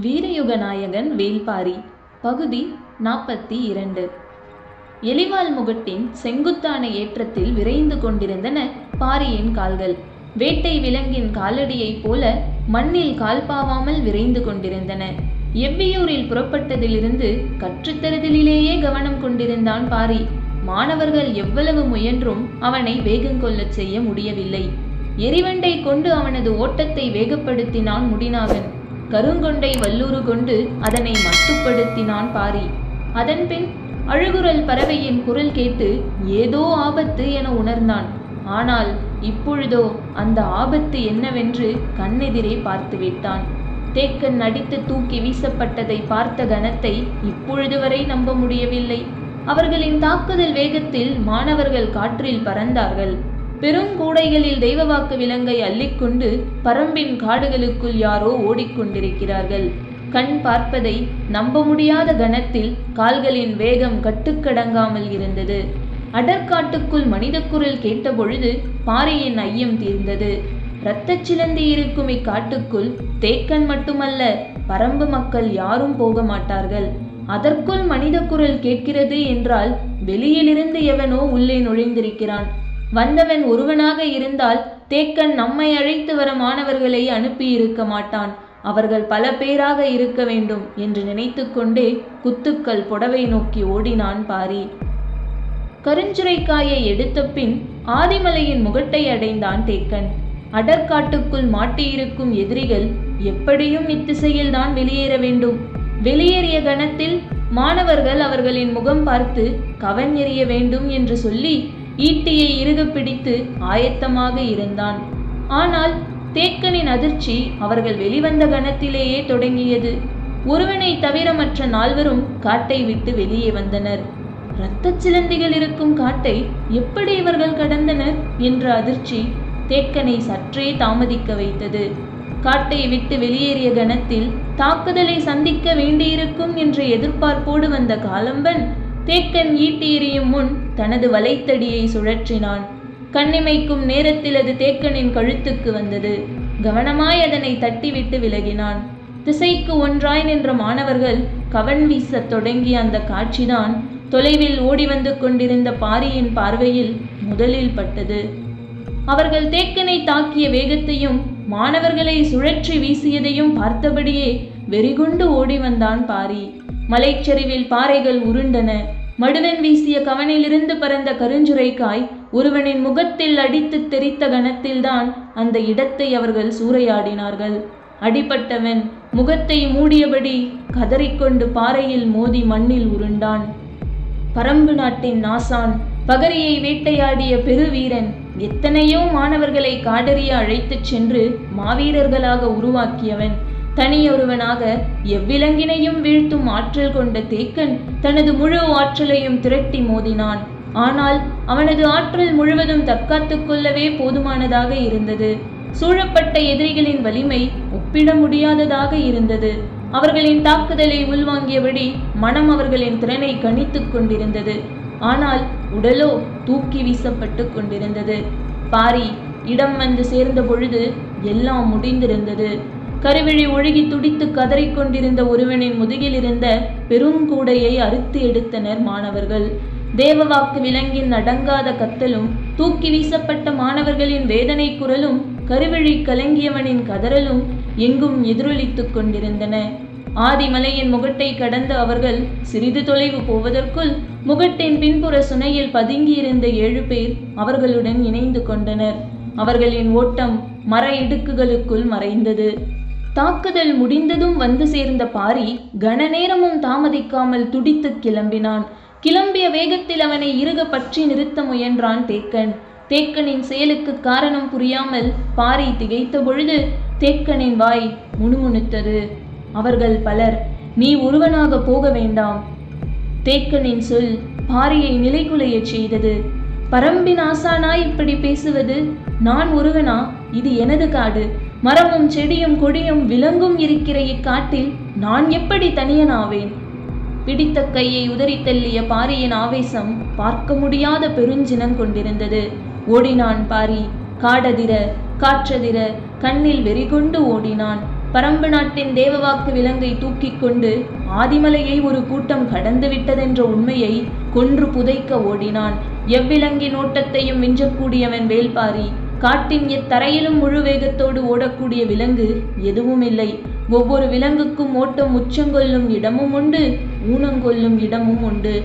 வீரயுக நாயகன் வேல்பாரி பகுதி 42. எலிவால் முகட்டின் செங்குத்தான ஏற்றத்தில் விரைந்து கொண்டிருந்தன பாரியின் கால்கள். வேட்டை விலங்கின் காலடியைப் போல மண்ணில் கால்பாவாமல் விரைந்து கொண்டிருந்தன. எவ்வியூரில் புறப்பட்டதிலிருந்து கற்றுத்தருதலிலேயே கவனம் கொண்டிருந்தான் பாரி. மாணவர்கள் எவ்வளவு முயன்றும் அவனை வேகங்கொள்ளச் செய்ய முடியவில்லை. எரிவண்டை கொண்டு அவனது ஓட்டத்தை வேகப்படுத்தினான் முடிநாகன். கருங்கொண்டை வல்லூறு கொண்டு அதனை மட்டுப்படுத்தினான் பாரி. அதன்பின் அழுகுரல் பறவையின் குரல் கேட்டு ஏதோ ஆபத்து என உணர்ந்தான். ஆனால் இப்பொழுதோ அந்த ஆபத்து என்னவென்று கண்ணெதிரே பார்த்துவிட்டான். தேக்கன் அடித்து தூக்கி வீசப்பட்டதை பார்த்த கணத்தை இப்பொழுது வரை நம்ப முடியவில்லை. அவர்களின் தாக்குதல் வேகத்தில் மாணவர்கள் காற்றில் பறந்தார்கள். பெருங்கூடைகளில் தெய்வவாக்கு விலங்கை அள்ளிக்கொண்டு பரம்பின் காடுகளுக்குள் யாரோ ஓடிக்கொண்டிருக்கிறார்கள். கண் பார்ப்பதை நம்ப முடியாத கணத்தில் கால்களின் வேகம் கட்டுக்கடங்காமல் இருந்தது. அடற்காட்டுக்குள் மனித குரல் கேட்டபொழுது பாரியின் ஐயம் தீர்ந்தது. இரத்தச் சிலந்தி இருக்கும் இக்காட்டுக்குள் தேக்கன் மட்டுமல்ல, பரம்பு மக்கள் யாரும் போக மாட்டார்கள். அதற்குள் மனித குரல் கேட்கிறது என்றால் வெளியிலிருந்து எவனோ உள்ளே நுழைந்திருக்கிறான். வந்தவன் ஒருவனாக இருந்தால் தேக்கன் நம்மை அழைத்து வர மாணவர்களை அனுப்பியிருக்க மாட்டான். அவர்கள் பல பேராக இருக்க வேண்டும் என்று நினைத்து கொண்டே குத்துக்கள் புடவை நோக்கி ஓடினான் பாரி. கருஞ்சுரைக்காயை எடுத்த பின் ஆதிமலையின் முகட்டை அடைந்தான் தேக்கன். அடற்காட்டுக்குள் மாட்டியிருக்கும் எதிரிகள் எப்படியும் இத்திசையில்தான் வெளியேற வேண்டும். வெளியேறிய கணத்தில் மாணவர்கள் அவர்களின் முகம் பார்த்து கவன் எறிய வேண்டும் என்று சொல்லி ஈட்டியை இறுக பிடித்து ஆயத்தமாக இருந்தான். ஆனால் தேக்கனின் அதிர்ச்சி அவர்கள் வெளிவந்த கணத்திலேயே தொடங்கியது. ஒருவனை தவிர மற்ற 4வரும் காட்டை விட்டு வெளியே வந்தனர். இரத்தச் சிலந்திகள் இருக்கும் காட்டை எப்படி இவர்கள் கடந்தனர் என்ற அதிர்ச்சி தேக்கனை சற்றே தாமதிக்க வைத்தது. காட்டை விட்டு வெளியேறிய கணத்தில் தாக்குதலை சந்திக்க வேண்டியிருக்கும் என்ற எதிர்பார்ப்போடு வந்த காலம்பன் தேக்கன் ஈட்டி எறியும் முன் தனது வலைத்தடியை சுழற்றினான். கண்ணிமைக்கும் நேரத்தில் அது தேக்கனின் கழுத்துக்கு வந்தது. கவனமாய் அதனை தட்டிவிட்டு விலகினான். திசைக்கு ஒன்றாய் நின்ற மாணவர்கள் கவன் வீசத் தொடங்கிய அந்த காட்சிதான் தொலைவில் ஓடி வந்து கொண்டிருந்த பாரியின் பார்வையில் முதலில் பட்டது. அவர்கள் தேக்கனை தாக்கிய வேகத்தையும் மாணவர்களை சுழற்றி வீசியதையும் பார்த்தபடியே வெறிகொண்டு ஓடி வந்தான் பாரி. மலைச்சரிவில் பாறைகள் உருண்டன. மடுவன் வீசிய கவனிலிருந்து பறந்த கருஞ்சுரைக்காய் ஒருவனின் முகத்தில் அடித்து தெரித்த கணத்தில்தான் அந்த இடத்தை அவர்கள் சூறையாடினார்கள். அடிபட்டவன் முகத்தை மூடியபடி கதறிக்கொண்டு பாறையில் மோதி மண்ணில் உருண்டான். பரம்பு நாட்டின் நாசான், பகரியை வேட்டையாடிய பெருவீரன், எத்தனையோ மாணவர்களை காடறிய அழைத்துச் சென்று மாவீரர்களாக உருவாக்கியவன், தனியொருவனாக எவ்விலங்கினையும் வீழ்த்தும் ஆற்றல் கொண்ட தேக்கன் தனது முழு ஆற்றலையும் திரட்டி மோதினான். ஆனால் அவனது ஆற்றல் முழுவதும் தற்காத்து கொள்ளவே போதுமானதாக இருந்தது. சூழப்பட்ட எதிரிகளின் வலிமை ஒப்பிட முடியாததாக இருந்தது. அவர்களின் தாக்குதலை உள்வாங்கியபடி மனம் அவர்களின் திறனை கணித்து கொண்டிருந்தது. ஆனால் உடலோ தூக்கி வீசப்பட்டு கொண்டிருந்தது. பாரி இடம் வந்து சேர்ந்த பொழுது எல்லாம் முடிந்திருந்தது. கருவிழி ஒழுகி துடித்து கதறிக்கொண்டிருந்த ஒருவனின் முதுகில் இருந்த பெருங்கூடையை அறுத்து எடுத்தனர் மாணவர்கள். தேவவாக்கு விலங்கின் அடங்காத கத்தலும், தூக்கி வீசப்பட்ட மாணவர்களின் வேதனை குரலும், கருவிழி கலங்கியவனின் கதறலும் எங்கும் எதிரொலித்துக் கொண்டிருந்தன. ஆதிமலையின் முகட்டை கடந்த அவர்கள் சிறிது தொலைவு போவதற்குள் முகட்டின் பின்புற சுனையில் பதுங்கியிருந்த 7 பேர் அவர்களுடன் இணைந்து கொண்டனர். அவர்களின் ஓட்டம் மர இடுக்குகளுக்குள் மறைந்தது. தாக்குதல் முடிந்ததும் வந்து சேர்ந்த பாரி கன நேரமும் தாமதிக்காமல் துடித்து கிளம்பினான். கிளம்பிய வேகத்தில் அவனை இறுக பற்றி நிறுத்த முயன்றான் தேக்கன். தேக்கனின் செயலுக்கு காரணம் புரியாமல் பாரி திகைத்த பொழுது தேக்கனின் வாய் முணுமுணுத்தது. அவர்கள் பலர், நீ ஒருவனாக போக வேண்டாம். தேக்கனின் சொல் பாரியை நிலைகுலையச் செய்தது. பரம்பின் ஆசானாய் இப்படி பேசுவது? நான் ஒருவனா? இது எனது காடு. மரமும் செடியும் கொடியும் விலங்கும் இருக்கிற இக்காட்டில் நான் எப்படி தனியனாவேன்? பிடித்த கையை உதறி தள்ளிய பாரியின் ஆவேசம் பார்க்க முடியாத பெருஞ்சினம் கொண்டிருந்தது. ஓடினான் பாரி. காடதிர காற்றதிர கண்ணில் வெறிகொண்டு ஓடினான். பரம்பு நாட்டின் தேவவாக்கு விலங்கை தூக்கி கொண்டு ஆதிமலையை ஒரு கூட்டம் கடந்து விட்டதென்ற உண்மையை கொன்று புதைக்க ஓடினான். எவ்விலங்கின் ஓட்டத்தையும் மிஞ்சக்கூடியவன் வேல்பாரி. காட்டின் எத்தரையிலும் முழு வேகத்தோடு ஓடக்கூடிய விலங்கு எதுவும் இல்லை. ஒவ்வொரு விலங்குக்கும் ஓட்டம் உச்சங்கொள்ளும் இடமும் உண்டு, ஊனங்கொள்ளும் இடமும் உண்டு.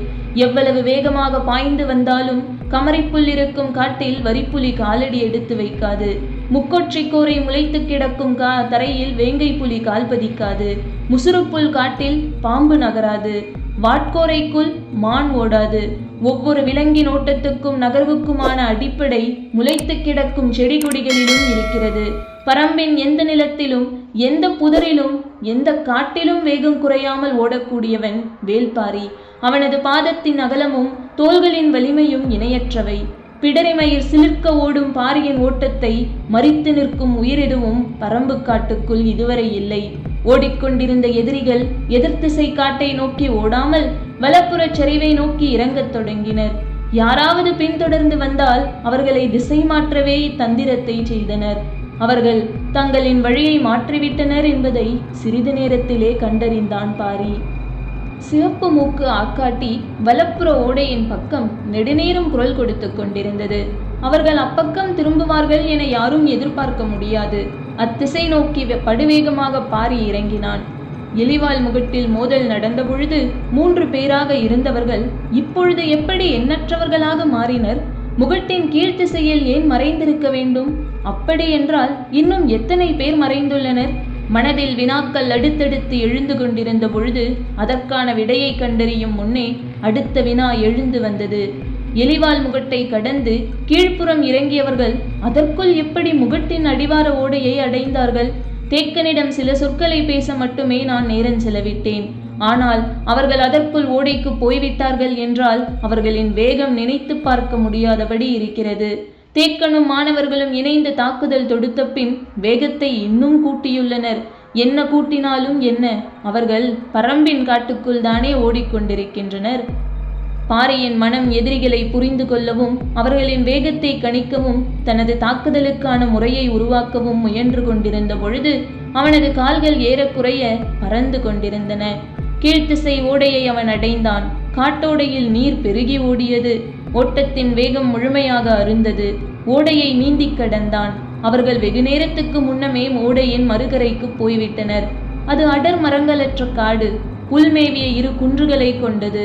எவ்வளவு வேகமாக பாய்ந்து வந்தாலும் கமரிப்புல் இருக்கும் காட்டில் வரிப்புலி காலடி எடுத்து வைக்காது. முக்கொற்றைக்கோரை முளைத்து கிடக்கும் தரையில் வேங்கை புலி கால் பதிக்காது. முசுறுப்புல் காட்டில் பாம்பு நகராது. வாட்கோரைக்குள் மான் ஓடாது. ஒவ்வொரு விலங்கின் ஓட்டத்துக்கும் நகர்வுக்குமான அடிப்படை முளைத்து கிடக்கும் செடி கொடிகளிலும் இருக்கிறது. பரம்பின் எந்த நிலத்திலும் எந்த புதரிலும் எந்த காட்டிலும் வேகம் குறையாமல் ஓடக்கூடியவன் வேல்பாரி. அவனது பாதத்தின் அகலமும் தோள்களின் வலிமையும் இணையற்றவை. பிடரிமயிர் சிலிர்க்க ஓடும் பாரியின் ஓட்டத்தை மறித்து நிற்கும் உயிரெதுவும் பரம்பு காட்டுக்குள் இதுவரை இல்லை. ஓடிக்கொண்டிருந்த எதிரிகள் எதிர்த்திசை காட்டை நோக்கி ஓடாமல் வலப்புறச் சரிவை நோக்கி இறங்கத் தொடங்கினர். யாராவது பின்தொடர்ந்து வந்தால் அவர்களை திசை மாற்றவே இத்தந்திரத்தை செய்தனர். அவர்கள் தங்களின் வழியை மாற்றிவிட்டனர் என்பதை சிறிது நேரத்திலே கண்டறிந்தான் பாரி. சிவப்பு மூக்கு ஆக்காட்டி வலப்புற ஓடையின் பக்கம் நெடுநேரம் குரல் கொடுத்து கொண்டிருந்தது. அவர்கள் அப்பக்கம் திரும்புவார்கள் என யாரும் எதிர்பார்க்க முடியாது. அத்திசை நோக்கி படுவேகமாக பாரி இறங்கினான். எலிவால் முகட்டில் மோதல் நடந்த பொழுது 3 பேராக இருந்தவர்கள் இப்பொழுது எப்படி எண்ணற்றவர்களாக மாறினர்? முகட்டின் கீழ்த்திசையில் ஏன் மறைந்திருக்க வேண்டும்? அப்படி என்றால் இன்னும் எத்தனை பேர் மறைந்துள்ளனர்? மனதில் வினாக்கள் அடுத்தடுத்து எழுந்து கொண்டிருந்த பொழுது அதற்கான விடையை கண்டறியும் முன்னே அடுத்த வினா எழுந்து வந்தது. எலிவால் முகட்டை கடந்து கீழ்ப்புறம் இறங்கியவர்கள் அதற்குள் எப்படி முகட்டின் அடிவார ஓடையை அடைந்தார்கள்? தேக்கனிடம் சில சொற்களை பேச மட்டுமே நான் நேரம் செலவிட்டேன். ஆனால் அவர்கள் அதற்குள் ஓடைக்கு போய்விட்டார்கள் என்றால் அவர்களின் வேகம் நினைத்து பார்க்க முடியாதபடி இருக்கிறது. தேக்கனும் மாணவர்களும் இணைந்து தாக்குதல் தொடுத்த பின் வேகத்தை இன்னும் கூட்டியுள்ளனர். என்ன கூட்டினாலும் என்ன, அவர்கள் பரம்பின் காட்டுக்குள் தானே ஓடிக்கொண்டிருக்கின்றனர். பாரியின் மனம் எதிரிகளை புரிந்து கொள்ளவும் அவர்களின் வேகத்தை கணிக்கவும் தனது தாக்குதலுக்கான முறையை உருவாக்கவும் முயன்று கொண்டிருந்த பொழுது அவனது கால்கள் ஏறக்குறைய பறந்து கொண்டிருந்தன. கீழ்த்திசை ஓடையை அவன் அடைந்தான். காட்டோடையில் நீர் பெருகி ஓடியது. ஓட்டத்தின் வேகம் முழுமையாக அருந்தது. ஓடையை நீந்தி கடந்தான். அவர்கள் வெகு நேரத்துக்கு முன்னமே ஓடையின் மறுகரைக்கு போய்விட்டனர். அது அடர் மரங்களற்ற காடு. புல்மேவிய 2 குன்றுகளை கொண்டது.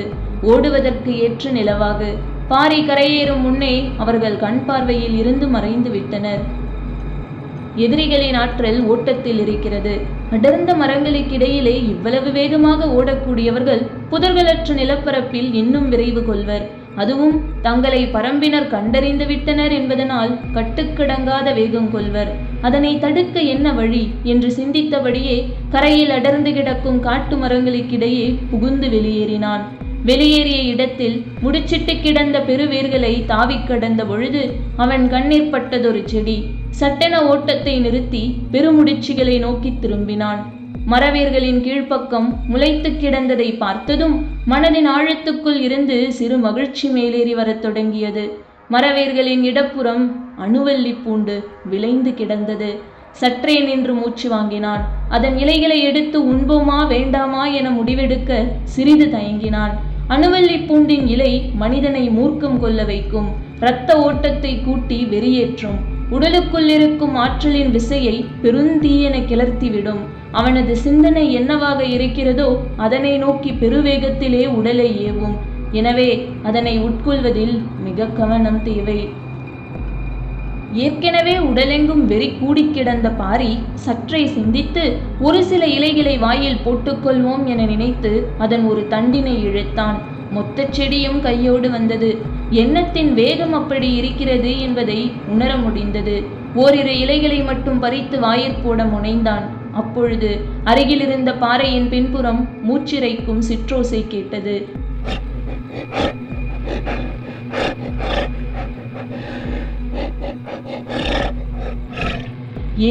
ஓடுவதற்கு ஏற்ற நிலவாகு. பாரி கரையேறும் முன்னே அவர்கள் கண் பார்வையில் இருந்து மறைந்து விட்டனர். எதிரிகளின் ஆற்றல் ஓட்டத்தில் இருக்கிறது. அடர்ந்த மரங்களுக்கிடையிலே இவ்வளவு வேகமாக ஓடக்கூடியவர்கள் புதர்களற்ற நிலப்பரப்பில் இன்னும் விரைவு கொள்வர். அதுவும் தங்களை பரம்பினர் கண்டறிந்து விட்டனர் என்பதனால் கட்டுக்கடங்காத வேகம் கொள்வர். அதனை தடுக்க என்ன வழி என்று சிந்தித்தபடியே கரையில் அடர்ந்து கிடக்கும் காட்டு மரங்களுக்கிடையே புகுந்து வெளியேறினான். வெளியேறிய இடத்தில் முடிச்சிட்டு கிடந்த பெருவேர்களை தாவிக் கடந்த பொழுது அவன் கண்ணீர் பட்டதொரு செடி. சட்டென ஓட்டத்தை நிறுத்தி பெருமுடிச்சிகளை நோக்கி திரும்பினான். மரவேர்களின் கீழ்ப்பக்கம் முளைத்து கிடந்ததை பார்த்ததும் மனதின் ஆழத்துக்குள் இருந்து சிறு மகிழ்ச்சி மேலேறி வரத் தொடங்கியது. மரவேர்களின் இடப்புறம் அணுவல்லி பூண்டு விளைந்து கிடந்தது. சற்றே நின்று மூச்சு வாங்கினான். அதன் இலைகளை எடுத்து உண்போமா வேண்டாமா என முடிவெடுக்க சிறிது தயங்கினான். அணுவல்லி பூண்டின் இலை மனிதனை மூர்க்கம் கொள்ள வைக்கும். இரத்த ஓட்டத்தை கூட்டி வெறியேற்றும். உடலுக்குள் இருக்கும் ஆற்றலின் விசையை பெருந்தீயென கிளர்த்திவிடும். அவனது சிந்தனை என்னவாக இருக்கிறதோ அதனை நோக்கி பெருவேகத்திலே உடலை ஏவும். எனவே அதனை உட்கொள்வதில் மிக கவனம் தேவை. ஏற்கனவே உடலெங்கும் வெறி கூடி கிடந்த பாரி சற்றே சிந்தித்து ஒரு சில இலைகளை வாயில் போட்டுக்கொள்வோம் என நினைத்து அதன் ஒரு தண்டினை இழுத்தான். மொத்த செடியும் கையோடு வந்தது. எண்ணத்தின் வேகம் அப்படி இருக்கிறது என்பதை உணர முடிந்தது. ஓரிரு இலைகளை மட்டும் பறித்து வாயிற் போட முனைந்தான். அப்பொழுது அருகிலிருந்த பாறையின் பின்புறம் மூச்சிறைக்கும் சிற்றோசை கேட்டது.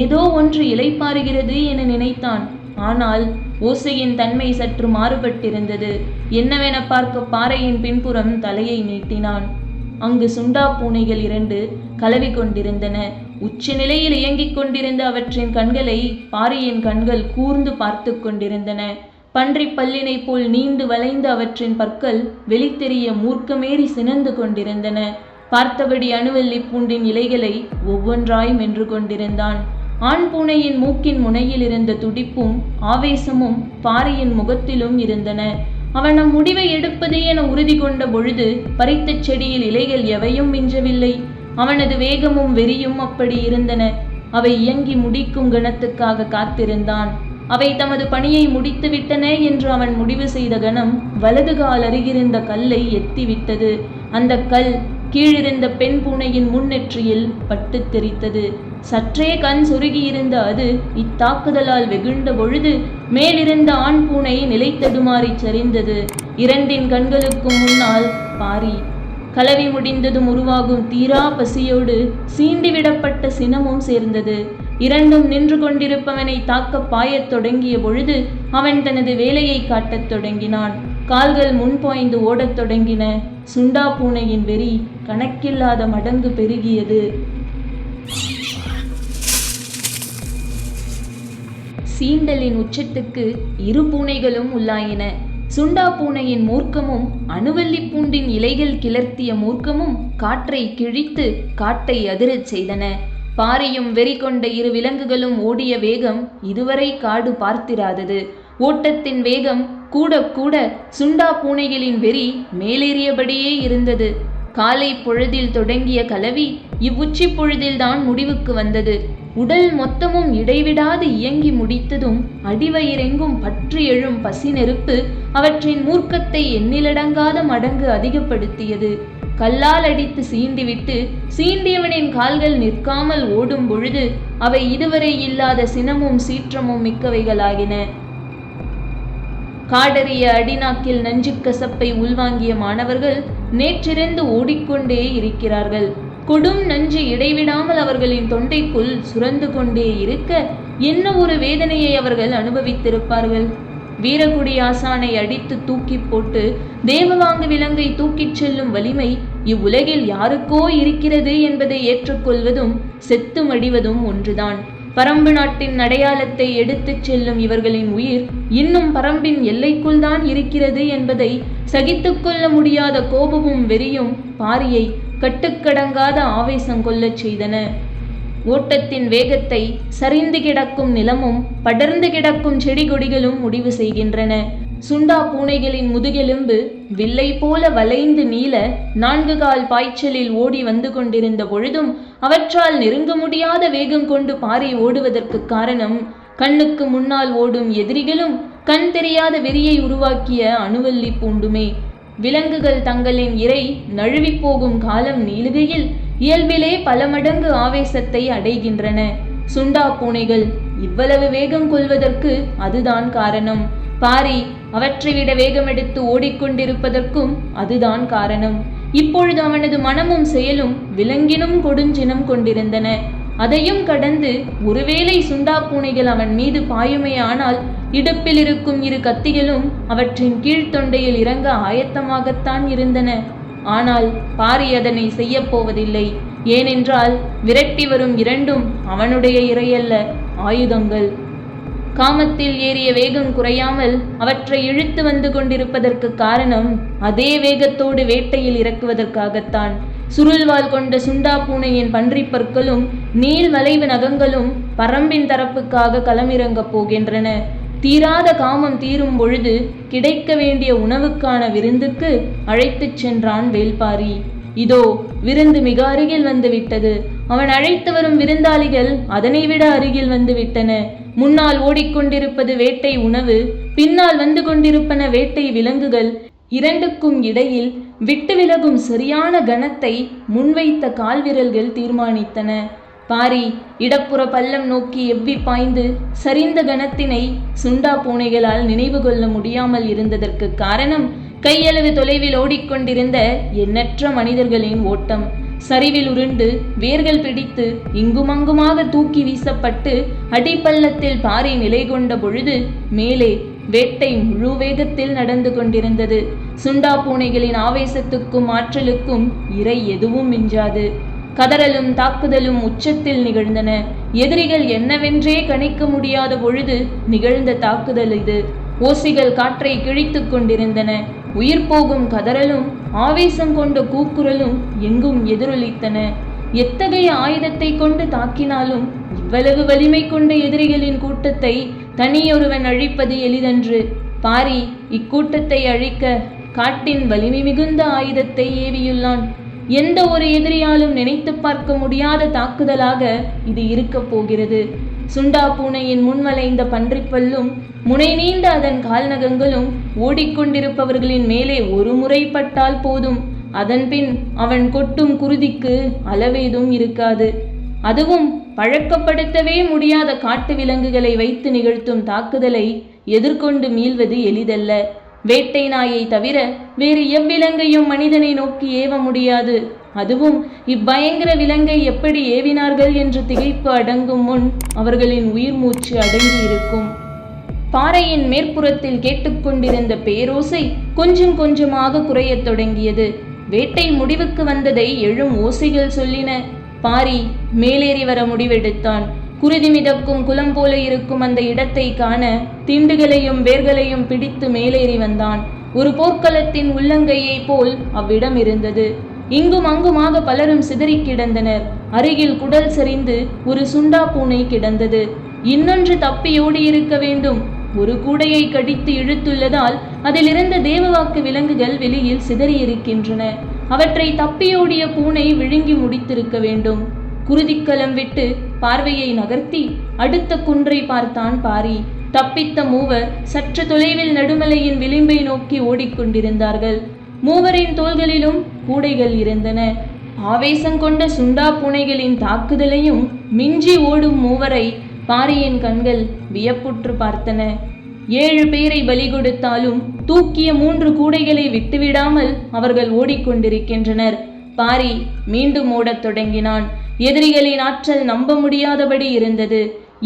ஏதோ ஒன்று இலைப்பாறுகிறது என நினைத்தான். ஆனால் ஓசையின் தன்மை சற்று மாறுபட்டிருந்தது. என்னவென பார்க்க பாறையின் பின்புறம் தலையை நீட்டினான். அங்கு சுண்டா பூனைகள் 2 கலவி கொண்டிருந்தன. உச்ச நிலையில் இயங்கிக் கொண்டிருந்த அவற்றின் கண்களை பாரியின் கண்கள் கூர்ந்து பார்த்து கொண்டிருந்தன. பன்றி பல்லினை போல் நீண்டு வளைந்த அவற்றின் பற்கள் வெளித்தெரிய மூர்க்கமேறி சினந்து கொண்டிருந்தன. பார்த்தபடி அணுவல்லி பூண்டின் இலைகளை ஒவ்வொன்றாய் மென்று கொண்டிருந்தான். ஆண் பூனையின் மூக்கின் முனையில் இருந்த துடிப்பும் ஆவேசமும் பாரியின் முகத்திலும் இருந்தன. அவன் முடிவை எடுப்பதே என உறுதி கொண்ட பொழுது பறித்த செடியில் இலைகள் எவையும் மிஞ்சவில்லை. அவனது வேகமும் வெறியும் அப்படி இருந்தன. அவை இயங்கி முடிக்கும் கணத்துக்காக காத்திருந்தான். அவை தமது பணியை முடித்து விட்டன என்று அவன் முடிவு செய்த கணம் வலது கால் அருகிருந்த கல்லை எத்திவிட்டது. அந்த கல் கீழிருந்த பெண் பூனையின் முன்னெற்றியில் பட்டு தெரித்தது. சற்றே கண் சொருகியிருந்த அது இத்தாக்குதலால் வெகுண்ட பொழுது மேலிருந்த ஆண் பூனை நிலை தடுமாறி சரிந்தது. இரண்டின் கண்களுக்கும் முன்னால் பாரி. கலவி முடிந்ததும் உருவாகும் தீரா பசியோடு சீண்டிவிடப்பட்ட சினமும் சேர்ந்தது. இரண்டும் நின்று கொண்டிருப்பவனை தாக்க பாயத் தொடங்கிய பொழுது அவன் தனது வேலையை காட்டத் தொடங்கினான். கால்கள் முன்பாய்ந்து ஓடத் தொடங்கின. சுண்டா பூனையின் வெறி கணக்கில்லாத மடங்கு பெருகியது. சீண்டலின் உச்சத்துக்கு இரு பூனைகளும் உள்ளாயின. சுண்டா பூனையின் மூர்க்கமும் அணுவல்லி பூண்டின் இலைகள் கிளர்த்திய மூர்க்கமும் காற்றை கிழித்து காட்டை அதிரச் செய்தன. பாரியும் வெறி கொண்ட இரு விலங்குகளும் ஓடிய வேகம் இதுவரை காடு பார்த்திராதது. ஓட்டத்தின் வேகம் கூட கூட சுண்டா பூனைகளின் வெறி மேலேறியபடியே இருந்தது. காலை பொழுதில் தொடங்கிய கலவி இவ்வுச்சி பொழுதில்தான் முடிவுக்கு வந்தது. உடல் மொத்தமும் இடைவிடாது இயங்கி முடித்ததும் அடிவயிறெங்கும் பற்றி எழும் பசி நெருப்பு அவற்றின் மூர்க்கத்தை எண்ணிலடங்காத மடங்கு அதிகப்படுத்தியது. கல்லால் அடித்து சீண்டிவிட்டு சீண்டியவனின் கால்கள் நிற்காமல் ஓடும் பொழுது அவை இதுவரை இல்லாத சினமும் சீற்றமும் மிக்கவைகளாகின. காடறிய அடிநாக்கில் நஞ்சு கசப்பை உள்வாங்கிய மாணவர்கள் நேற்றிருந்து ஓடிக்கொண்டே இருக்கிறார்கள். கொடும் நஞ்சு இடைவிடாமல் அவர்களின் தொண்டைக்குள் சுரந்து கொண்டே இருக்க என்ன ஒரு வேதனையை அவர்கள் அனுபவித்திருப்பார்கள். வீரகுடி ஆசானை அடித்து தூக்கி போட்டு தேவவாங்கு விலங்கை தூக்கிச் செல்லும் வலிமை இவ்வுலகில் யாருக்கோ இருக்கிறது என்பதை ஏற்றுக்கொள்வதும் செத்து மடிவதும் ஒன்றுதான். பரம்பு நாட்டின் அடையாளத்தை எடுத்துச் செல்லும் இவர்களின் உயிர் இன்னும் பரம்பின் எல்லைக்குள் தான் இருக்கிறது என்பதை சகித்து கொள்ள முடியாத கோபமும் வெறியும் பாரியை கட்டுக்கடங்காத ஆவேசம் கொள்ளச் செய்தன. ஓட்டத்தின் வேகத்தை சரிந்து கிடக்கும் நிலமும் படர்ந்து கிடக்கும் செடி கொடிகளும் முடிவு செய்கின்றன. சுண்டா பூனைகளின் முதுகெலும்பு வில்லை போல வளைந்து நீள 4 கால் பாய்ச்சலில் ஓடி வந்து கொண்டிருந்த பொழுதும் அவற்றால் நெருங்க முடியாத வேகம் கொண்டு பாரி ஓடுவதற்கு காரணம் கண்ணுக்கு முன்னால் ஓடும் எதிரிகளும் கண் தெரியாத வெறியை உருவாக்கிய அணுவல்லி பூண்டுமே. விலங்குகள் தங்களின் இரை நழுவி போகும் காலம் நீளுகையில் இயல்பிலே பல மடங்கு ஆவேசத்தை அடைகின்றன. சுண்டா பூனைகள் இவ்வளவு வேகம் கொள்வதற்கு அதுதான் காரணம். பாரி அவற்றை விட வேகமெடுத்து ஓடிக்கொண்டிருப்பதற்கும் அதுதான் காரணம். இப்பொழுது அவனது மனமும் செயலும் விலங்கினும் கொடுஞ்சினம் கொண்டிருந்தன. அதையும் கடந்து ஒருவேளை சுண்டா பூனைகள் அவன் மீது பாயுமையானால் இடுப்பில் இருக்கும் 2 கத்திகளும் அவற்றின் கீழ்த்தொண்டையில் இறங்க ஆயத்தமாகத்தான் இருந்தன. ஆனால் பாரி அதனை செய்யப்போவதில்லை. ஏனென்றால் விரட்டி வரும் 2ம் அவனுடைய இரையல்ல, ஆயுதங்கள். காமத்தில் ஏறிய வேகம் குறையாமல் அவற்றை இழுத்து வந்து கொண்டிருப்பதற்கு காரணம் அதே வேகத்தோடு வேட்டையில் இறக்குவதற்காகத்தான். சுருள்வால் கொண்ட சுண்டா பூனையின் பன்றிப் பற்களும் நீள் வளைவு நகங்களும் பரம்பின் தரப்புக்காக களமிறங்கப் போகின்றன. தீராத காமம் தீரும் பொழுது கிடைக்க வேண்டிய உணவுக்கான விருந்துக்கு அழைத்துச் சென்றான் வேல்பாரி. இதோ விருந்து மிக அருகில் வந்து விட்டது. அவன் அழைத்து வரும் விருந்தாளிகள் அதனை விட அருகில் வந்து விட்டன. முன்னால் ஓடிக்கொண்டிருப்பது வேட்டை உணவு, பின்னால் வந்து கொண்டிருப்பன வேட்டை விலங்குகள். இரண்டுக்கும் இடையில் விட்டு விலகும் சரியான கணத்தை முன்வைத்த கால்விரல்கள் தீர்மானித்தன. பாரி இடப்புற பள்ளம் நோக்கி எவ்வி பாய்ந்து சரிந்த கணத்தினை சுண்டா பூனைகளால் நினைவு கொள்ள முடியாமல் இருந்ததற்கு காரணம் கையளவு தொலைவில் ஓடிக்கொண்டிருந்த எண்ணற்ற மனிதர்களின் ஓட்டம். சரிவில் உருண்டு வேர்கள் பிடித்து இங்குமங்குமாக தூக்கி வீசப்பட்டு அடிப்பள்ளத்தில் பாரி நிலை கொண்ட பொழுது மேலே வேட்டை முழு வேகத்தில் நடந்து கொண்டிருந்தது. சுண்டா பூனைகளின் ஆவேசத்துக்கும் ஆற்றலுக்கும் இறை எதுவும் மிஞ்சாது. கதறலும் தாக்குதலும் உச்சத்தில் நிகழ்ந்தன. எதிரிகள் என்னவென்றே கணிக்க முடியாத பொழுது நிகழ்ந்த தாக்குதல் இது. ஓசைகள் காற்றை கிழித்துக் கொண்டிருந்தன. உயிர் போகும் கதறலும் ஆவேசம் கொண்ட கூக்குரலும் எங்கும் எதிரொலித்தன. எத்தகைய ஆயுதத்தை கொண்டு தாக்கினாலும் இவ்வளவு வலிமை கொண்ட எதிரிகளின் கூட்டத்தை தனியொருவன் அழிப்பது எளிதன்று. பாரி இக்கூட்டத்தை அழிக்க காட்டின் வலிமை மிகுந்த ஆயுதத்தை ஏவியுள்ளான். எந்த ஒரு எதிரியாலும் நினைத்து பார்க்க முடியாத தாக்குதலாக இது இருக்கப் போகிறது. சுண்டா பூனையின் முன்வளைந்த பன்றிப்பல்லும் முனை நீண்ட அதன் கால்நகங்களும் ஓடிக்கொண்டிருப்பவர்களின் மேலே ஒரு முறைப்பட்டால் போதும், அதன்பின் அவன் கொட்டும் குருதிக்கு அளவேதும் இருக்காது. அதுவும் பழக்கப்படுத்தவே முடியாத காட்டு விலங்குகளை வைத்து நிகழ்த்தும் தாக்குதலை எதிர்கொண்டு மீள்வது எளிதல்ல. வேட்டை நாயை தவிர வேறு எவ்விலங்கையும் மனிதனை நோக்கி ஏவ முடியாது. அதுவும் இப்பயங்கர விலங்கை எப்படி ஏவினார்கள் என்று திகைப்பு அடங்கும் முன் அவர்களின் உயிர் மூச்சு அடங்கி இருக்கும். பாறையின் மேற்புறத்தில் கேட்டுக்கொண்டிருந்த பேரோசை கொஞ்சம் கொஞ்சமாக குறையத் தொடங்கியது. வேட்டை முடிவுக்கு வந்ததை எழும் ஓசைகள் சொல்லின. பாரி மேலேறி வர முடிவெடுத்தான். குருதி மிதக்கும் குலம் போல இருக்கும் அந்த இடத்தை காண திண்டுகளையும் வேர்களையும் பிடித்து மேலேறி வந்தான். ஒரு போர்க்களத்தின் உள்ளங்கையை போல் அவ்விடம் இருந்தது. இங்கும் அங்குமாக பலரும் சிதறி கிடந்தனர். அருகில் குடல் சரிந்து ஒரு சுண்டா பூனை கிடந்தது. இன்னொன்று தப்பியோடி இருக்க வேண்டும். ஒரு கூடையை கடித்து இழுத்துள்ளதால் அதிலிருந்த தேவவாக்கு விலங்குகள் வெளியில் சிதறியிருக்கின்றன. அவற்றை தப்பியோடிய பூனை விழுங்கி முடித்திருக்க வேண்டும். குருதிக்களம் விட்டு பார்வையை நகர்த்தி அடுத்த குன்றை பார்த்தான் பாரி. தப்பித்த மூவர் சற்று தொலைவில் நடுமலையின் விளிம்பை நோக்கி ஓடிக்கொண்டிருந்தார்கள். மூவரின் தோள்களிலும் கூடைகள் இருந்தன. ஆவேசம் கொண்ட சுண்டா பூனைகளின் தாக்குதலையும் மிஞ்சி ஓடும் மூவரை பாரியின் கண்கள் வியப்புற்று பார்த்தன. 7 பேரை பலி கொடுத்தாலும் தூக்கிய 3 கூடைகளை விட்டுவிடாமல் அவர்கள் ஓடிக்கொண்டிருக்கின்றனர். பாரி மீண்டும் ஓடத் தொடங்கினான். எதிரிகளின் ஆற்றல் நம்ப முடியாதபடி இருந்தது.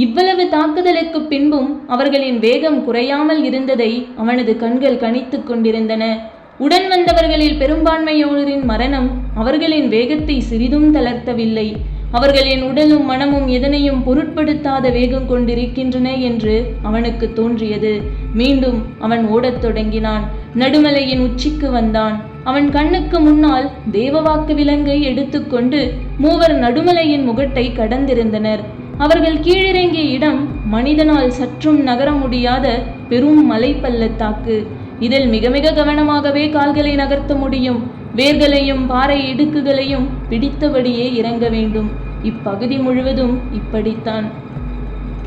இவ்வளவு தாக்குதலுக்கு பின்பும் அவர்களின் வேகம் குறையாமல் இருந்ததை அவனது கண்கள் கணித்து கொண்டிருந்தன. உடன் வந்தவர்களில் பெரும்பான்மையோரின் மரணம் அவர்களின் வேகத்தை சிறிதும் தளர்த்தவில்லை. அவர்களின் உடலும் மனமும் எதனையும் பொருட்படுத்தாத வேகம் கொண்டிருக்கின்றன என்று அவனுக்கு தோன்றியது. மீண்டும் அவன் ஓடத் தொடங்கினான். நடுமலையின் உச்சிக்கு வந்தான். அவன் கண்ணுக்கு முன்னால் தேவவாக்கு விலங்கை எடுத்துக்கொண்டு மூவர் நடுமலையின் முகட்டை கடந்திருந்தனர். அவர்கள் கீழிறங்கிய இடம் மனிதனால் சற்றும் நகர முடியாத பெரும் மலை பள்ளத்தாக்கு. இதில் மிக மிக கவனமாகவே கால்களை நகர்த்த முடியும். வேர்களையும் பாறை இடுக்குகளையும் பிடித்தபடியே இறங்க வேண்டும். இப்பகுதி முழுவதும் இப்படித்தான்.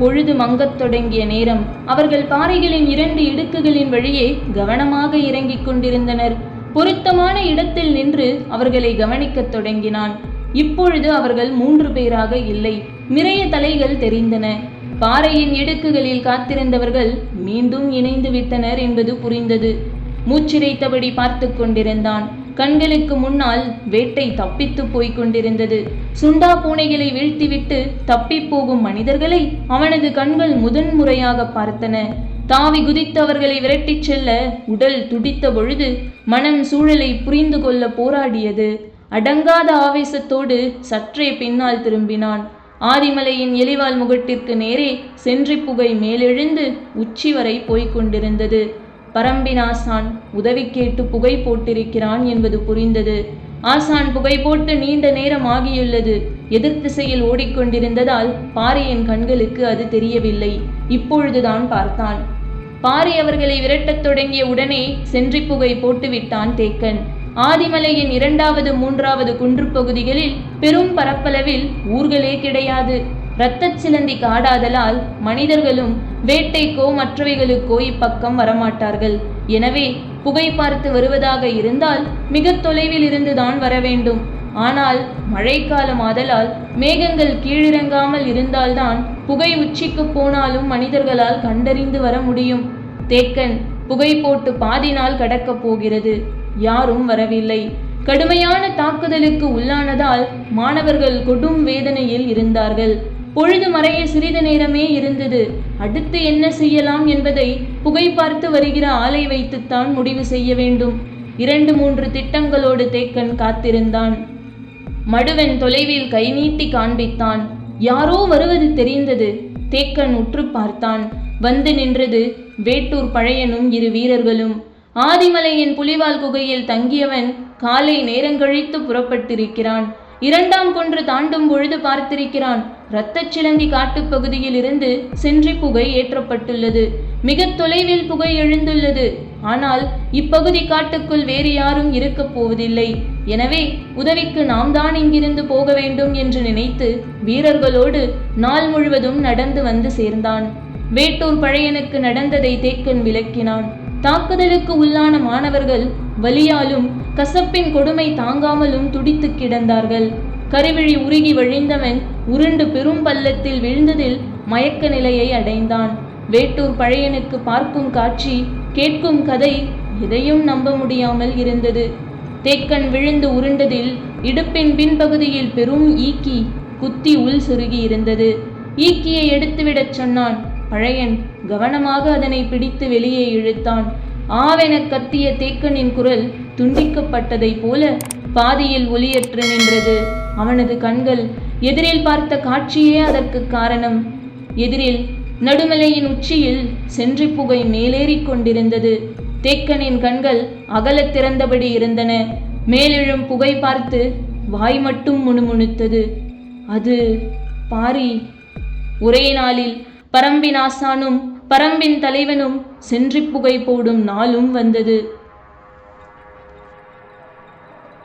பொழுது மங்கத் தொடங்கிய நேரம். அவர்கள் பாறைகளின் 2 இடுக்குகளின் வழியே கவனமாக இறங்கிக் கொண்டிருந்தனர். பொருத்தமான இடத்தில் நின்று அவர்களை கவனிக்கத் தொடங்கினான். இப்பொழுது அவர்கள் 3 பேராக இல்லை. நிறைய தலைகள் தெரிந்தன. பாறையின் இடுக்குகளில் காத்திருந்தவர்கள் மீண்டும் இணைந்து விட்டனர் என்பது புரிந்தது. மூச்சிரைத்தபடி பார்த்து கொண்டிருந்தான். கண்களுக்கு முன்னால் வேட்டை தப்பித்து போய்க் கொண்டிருந்தது. சுண்டா பூனைகளை வீழ்த்திவிட்டு தப்பி போகும் மனிதர்களை அவனது கண்கள் முதன்முறையாக பார்த்தன. தாவி குதித்து அவர்களை விரட்டிச் செல்ல உடல் துடித்த பொழுது மனம் சூழலை புரிந்து கொள்ள போராடியது. அடங்காத ஆவேசத்தோடு சற்றே பின்னால் திரும்பினான். ஆதிமலையின் எலிவால் முகட்டிற்கு நேரே சென்றி புகை மேலெழுந்து உச்சி வரை போய்க் கொண்டிருந்தது. பரம்பின் ஆசான் உதவி கேட்டு புகை போட்டிருக்கிறான் என்பது புரிந்தது. ஆசான் புகை போட்டு நீண்ட நேரம் ஆகியுள்ளது. எதிர்த்திசையில் ஓடிக்கொண்டிருந்ததால் பாரியின் கண்களுக்கு அது தெரியவில்லை. இப்பொழுதுதான் பார்த்தான். பாரி அவர்களை விரட்டத் தொடங்கிய உடனே சென்றி புகை போட்டுவிட்டான் தேக்கன். ஆதிமலையின் 2வது 3வது குன்று பகுதிகளில் பெரும் பரப்பளவில் ஊர்களே கிடையாது. இரத்தச் சிலந்தி காடாதலால் மனிதர்களும் வேட்டைக்கோ மற்றவைகளுக்கோ இப்பக்கம் வரமாட்டார்கள். எனவே புகை பார்த்து வருவதாக இருந்தால் மிக தொலைவில் இருந்துதான் வர வேண்டும். ஆனால் மழைக்காலம் ஆதலால் மேகங்கள் கீழிறங்காமல் இருந்தால்தான் புகை உச்சிக்கு போனாலும் மனிதர்களால் கண்டறிந்து வர முடியும். தேக்கன் புகை போட்டு பாதி நாள் கடக்கப் போகிறது. யாரும் வரவில்லை. கடுமையான தாக்குதலுக்கு உள்ளானதால் மாணவர்கள் கொடும் வேதனையில் இருந்தார்கள். பொழுது மறைய சிறிது நேரமே இருந்தது. அடுத்து என்ன செய்யலாம் என்பதை புகை பார்த்து வருகிற ஆளை வைத்துத்தான் முடிவு செய்ய வேண்டும். 2-3 திட்டங்களோடு தேக்கன் காத்திருந்தான். மடுவன் தொலைவில் கை நீட்டி காண்பித்தான். யாரோ வருவது தெரிந்தது. தேக்கன் உற்று பார்த்தான். வந்து நின்றது வேட்டூர் பழையனும் 2 வீரர்களும். ஆதிமலையின் புலிவால் குகையில் தங்கியவன் காலை நேரங்கழித்து புறப்பட்டிருக்கிறான். 2ஆம் குன்று தாண்டும் பொழுது பார்த்திருக்கிறான். இரத்தச் சிலந்தி காட்டுப்பகுதியில் இருந்து சென்றி புகை ஏற்றப்பட்டுள்ளது. மிக தொலைவில் புகை எழுந்துள்ளது. ஆனால் இப்பகுதி காட்டுக்குள் வேறு யாரும் இருக்கப் போவதில்லை. எனவே உதவிக்கு நாம் தான் இங்கிருந்து போக வேண்டும் என்று நினைத்து வீரர்களோடு நாள் முழுவதும் நடந்து வந்து சேர்ந்தான். வேட்டூர் பழையனுக்கு நடந்ததை தேக்கன் விளக்கினான். தாக்குதலுக்கு உள்ளான மாணவர்கள் வலியாலும் கசப்பின் கொடுமை தாங்காமலும் துடித்து கிடந்தார்கள். கருவிழி உருகி வழிந்தவன் உருண்டு பெரும் பள்ளத்தில் விழுந்ததில் மயக்க நிலையை அடைந்தான். வேட்டூர் பழையனுக்கு பார்க்கும் காட்சி, கேட்கும் கதை எதையும் நம்ப முடியாமல் இருந்தது. தேக்கன் விழுந்து உருண்டதில் இடுப்பின் பின்பகுதியில் பெரும் ஈக்கி குத்தி உள் சொருகி இருந்தது. ஈக்கியை எடுத்துவிடச் சொன்னான். பழையன் கவனமாக அதனை பிடித்து வெளியே இழுத்தான். ஆவென கத்திய தேக்கனின் குரல் துண்டிக்கப்பட்டதைப் போல பாதியில் ஒலியற்று நின்றது. அவனது கண்கள் எதிரில் பார்த்த காட்சியே அதற்கு காரணம். எதிரில் நடுமலையின் உச்சியில் சென்றி புகை மேலேறிக் கொண்டிருந்தது. தேக்கனின் கண்கள் அகலத் திறந்தபடி இருந்தன. மேலெழும் புகை பார்த்து வாய் மட்டும் முணுமுணுத்தது. அது பாரி. ஒரே நாளில் பரம்பின் ஆசானும் பரம்பின் தலைவனும் சென்றி புகை போடும் நாளும் வந்தது.